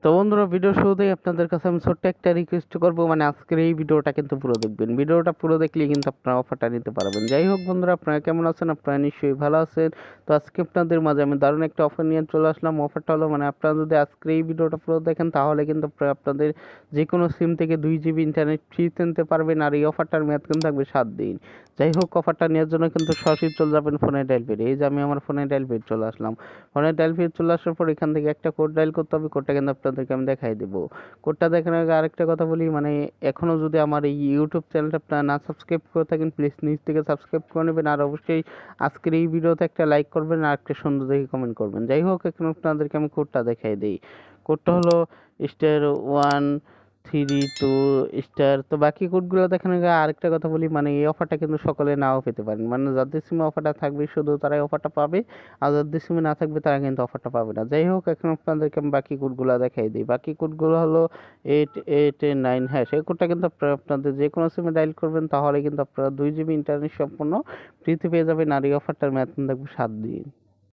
তো বন্ধুরা, ভিডিও শুরুতেই আপনাদের কাছে আমি ছোট্ট একটা রিকোয়েস্ট করবো, মানে আজকের এই ভিডিওটা কিন্তু পুরো দেখবেন। ভিডিওটা পুরো দেখলেই কিন্তু আপনারা অফারটা নিতে পারবেন। যাই হোক বন্ধুরা, আপনারা কেমন আছেন? আপনারা নিশ্চয়ই ভালো আছেন। তো আজকে আপনাদের মাঝে আমি দারুণ একটা অফার নিয়ে চলে আসলাম। অফারটা হলো, মানে আপনারা যদি আজকের এই ভিডিওটা পুরো দেখেন তাহলে কিন্তু আপনাদের যে কোনো সিম থেকে 2 GB ইন্টারনেট ফ্রিতে নিতে পারবেন। আর এই অফারটার মেয়াদ কিন্তু থাকবে 7 দিন। যাই হোক, অফারটা নেওয়ার জন্য কিন্তু সরাসরি চলে যাবেন ফোনে ডায়াল পেড। এই যে আমি আমার ফোনে ডায়াল পেড চলে আসলাম। ফোনে ডায়াল পেড চলে আসার পর এখান থেকে একটা কোড ডায়াল করতে হবে। কোডটা কিন্তু আপনাদেরকে আমি দেখাই দেবো। কোডটা দেখানোর আগে আরেকটা কথা বলি, মানে এখনও যদি আমার এই ইউটিউব চ্যানেলটা আপনারা না সাবস্ক্রাইব করে থাকেন, প্লিজ নিচ থেকে সাবস্ক্রাইব করে নেবেন। আর অবশ্যই আজকের এই ভিডিওতে একটা লাইক করবেন আর একটা সুন্দর দেখে কমেন্ট করবেন। যাই হোক, এখন আপনাদেরকে আমি কোডটা দেখাই দিই। কোডটা হলো *132*। তো বাকি কোডগুলো দেখানোর আগে আরেকটা কথা বলি, মানে এই অফারটা কিন্তু সকলে নাও পেতে পারেন। মানে যাদের সিমে অফারটা থাকবে শুধু তারাই অফারটা পাবে, আর যাদের সিমে না থাকবে তারা কিন্তু অফারটা পাবে না। যাই হোক, এখন আপনাদেরকে আমি বাকি কোডগুলো দেখাই দিই। বাকি কোডগুলো হলো 8889#। এই কোডটা কিন্তু আপনারা আপনাদের যে কোনো সিমে ডায়াল করবেন, তাহলে কিন্তু আপনারা 2 GB ইন্টারনেট সম্পূর্ণ ফ্রিতে পেয়ে যাবেন। আর এই অফারটার মেয়াদ কিন্তু থাকবে 7 দিন।